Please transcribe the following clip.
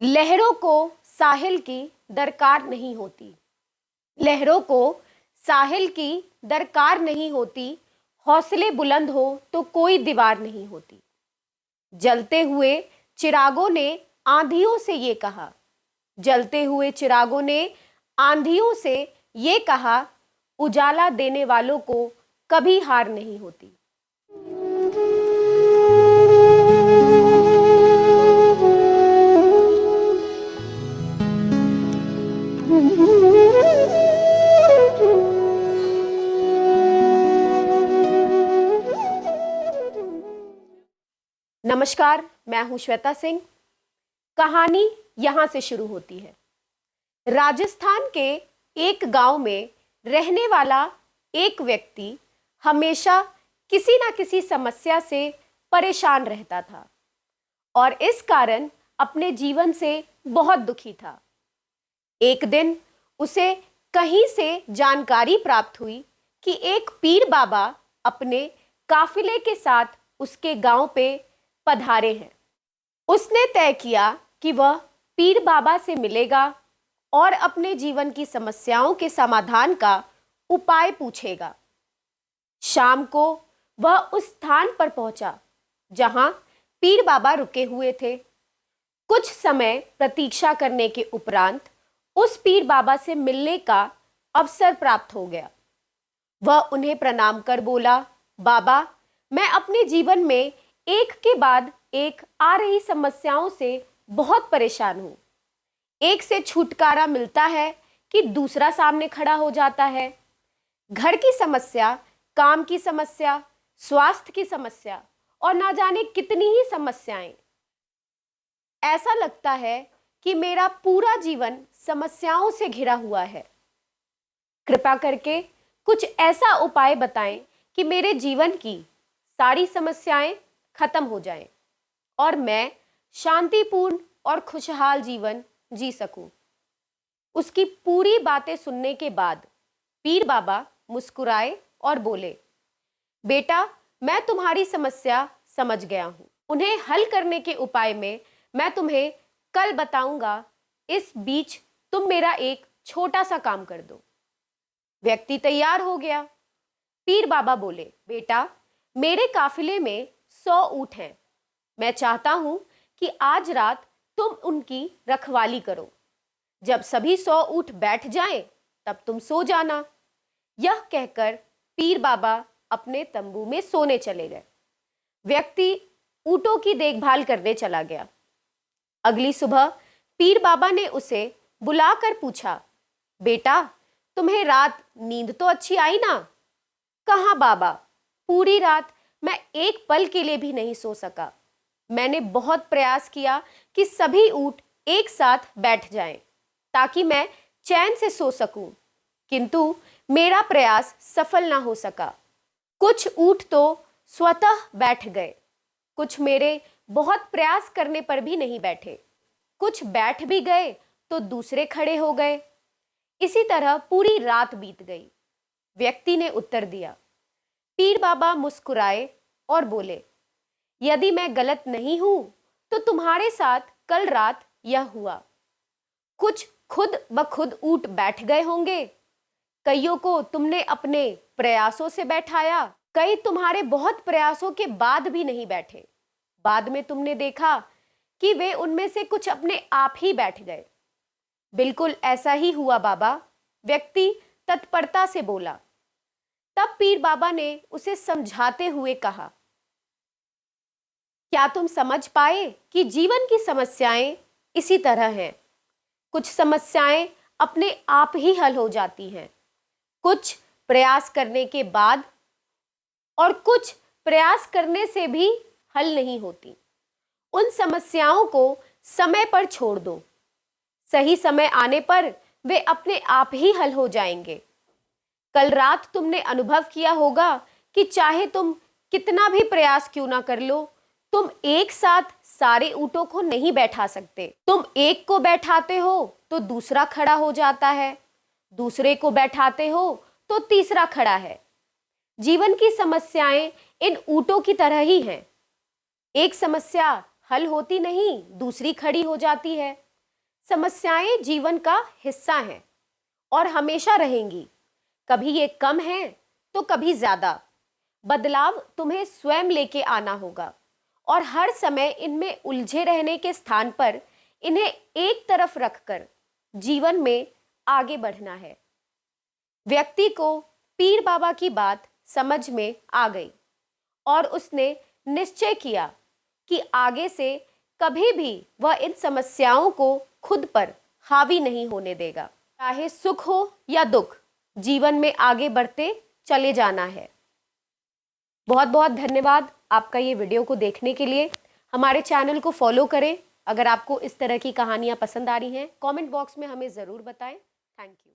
लहरों को साहिल की दरकार नहीं होती। लहरों को साहिल की दरकार नहीं होती। हौसले बुलंद हो तो कोई दीवार नहीं होती। जलते हुए चिरागों ने आंधियों से ये कहा। जलते हुए चिरागों ने आंधियों से ये कहा, उजाला देने वालों को कभी हार नहीं होती। नमस्कार, मैं हूं श्वेता सिंह। कहानी यहां से शुरू होती है। राजस्थान के एक गांव में रहने वाला एक व्यक्ति हमेशा किसी ना किसी समस्या से परेशान रहता था और इस कारण अपने जीवन से बहुत दुखी था। एक दिन उसे कहीं से जानकारी प्राप्त हुई कि एक पीर बाबा अपने काफिले के साथ उसके गांव पे पधारे हैं। उसने तय किया कि वह पीर बाबा से मिलेगा और अपने जीवन की समस्याओं के समाधान का उपाय पूछेगा। शाम को वह उस स्थान पर पहुंचा जहां पीर बाबा रुके हुए थे। कुछ समय प्रतीक्षा करने के उपरांत उस पीर बाबा से मिलने का अवसर प्राप्त हो गया। वह उन्हें प्रणाम कर बोला, बाबा, मैं अपने जीवन में एक के बाद एक आ रही समस्याओं से बहुत परेशान हूं। एक से छुटकारा मिलता है कि दूसरा सामने खड़ा हो जाता है। घर की समस्या, काम की समस्या, स्वास्थ्य की समस्या और ना जाने कितनी ही समस्याएं। ऐसा लगता है कि मेरा पूरा जीवन समस्याओं से घिरा हुआ है। कृपा करके कुछ ऐसा उपाय बताएं कि मेरे जीवन की सारी समस्याएं खत्म हो जाएं और मैं शांतिपूर्ण और खुशहाल जीवन जी सकूं। उसकी पूरी बातें सुनने के बाद पीर बाबा मुस्कुराए और बोले, बेटा, मैं तुम्हारी समस्या समझ गया हूं। उन्हें हल करने के उपाय में मैं तुम्हें कल बताऊंगा। इस बीच तुम मेरा एक छोटा सा काम कर दो। व्यक्ति तैयार हो गया। पीर बाबा बोले, बेटा, मेरे काफिले में 100 ऊंट हैं। मैं चाहता हूं कि आज रात तुम उनकी रखवाली करो। जब सभी 100 ऊंट बैठ जाएं, तब तुम सो जाना। यह कहकर पीर बाबा अपने तंबू में सोने चले गए। व्यक्ति ऊंटों की देखभाल करने चला गया। अगली सुबह पीर बाबा ने उसे बुलाकर पूछा, बेटा, तुम्हें रात नींद तो अच्छी आई ना? कहाँ बाबा, पूरी रात मैं एक पल के लिए भी नहीं सो सका। मैंने बहुत प्रयास किया कि सभी ऊंट एक साथ बैठ जाएं, ताकि मैं चैन से सो सकूं, किंतु मेरा प्रयास सफल ना हो सका। कुछ ऊंट तो स्वतः बैठ गए, कुछ मेरे बहुत प्रयास करने पर भी नहीं बैठे। कुछ बैठ भी गए तो दूसरे खड़े हो गए। इसी तरह पूरी रात बीत गई। व्यक्ति ने उत्तर दिया। पीर बाबा मुस्कुराए और बोले, यदि मैं गलत नहीं हूं तो तुम्हारे साथ कल रात यह हुआ। कुछ खुद ब खुद ऊंट बैठ गए होंगे, कईयों को तुमने अपने प्रयासों से बैठाया, कई तुम्हारे बहुत प्रयासों के बाद भी नहीं बैठे। बाद में तुमने देखा कि वे उनमें से कुछ अपने आप ही बैठ गए। बिल्कुल ऐसा ही हुआ बाबा, व्यक्ति तत्परता से बोला। तब पीर बाबा ने उसे समझाते हुए कहा, क्या तुम समझ पाए कि जीवन की समस्याएं इसी तरह हैं। कुछ समस्याएं अपने आप ही हल हो जाती हैं, कुछ प्रयास करने के बाद और कुछ प्रयास करने से भी हल नहीं होती। उन समस्याओं को समय पर छोड़ दो। सही समय आने पर वे अपने आप ही हल हो जाएंगे। कल रात तुमने अनुभव किया होगा कि चाहे तुम कितना भी प्रयास क्यों ना कर लो, तुम एक साथ सारे ऊंटों को नहीं बैठा सकते। तुम एक को बैठाते हो तो दूसरा खड़ा हो जाता है, दूसरे को बैठाते हो तो तीसरा खड़ा है। जीवन की समस्याएं इन ऊंटों की तरह ही हैं। एक समस्या हल होती नहीं, दूसरी खड़ी हो जाती है। समस्याएं जीवन का हिस्सा हैं और हमेशा रहेंगी। कभी ये कम है तो कभी ज्यादा। बदलाव तुम्हें स्वयं लेके आना होगा और हर समय इनमें उलझे रहने के स्थान पर इन्हें एक तरफ रखकर जीवन में आगे बढ़ना है। व्यक्ति को पीर बाबा की बात समझ में आ गई और उसने निश्चय किया कि आगे से कभी भी वह इन समस्याओं को खुद पर हावी नहीं होने देगा। चाहे सुख हो या दुख, जीवन में आगे बढ़ते चले जाना है। बहुत बहुत धन्यवाद आपका ये वीडियो को देखने के लिए। हमारे चैनल को फॉलो करें। अगर आपको इस तरह की कहानियां पसंद आ रही हैं, कमेंट बॉक्स में हमें ज़रूर बताएं। Thank you.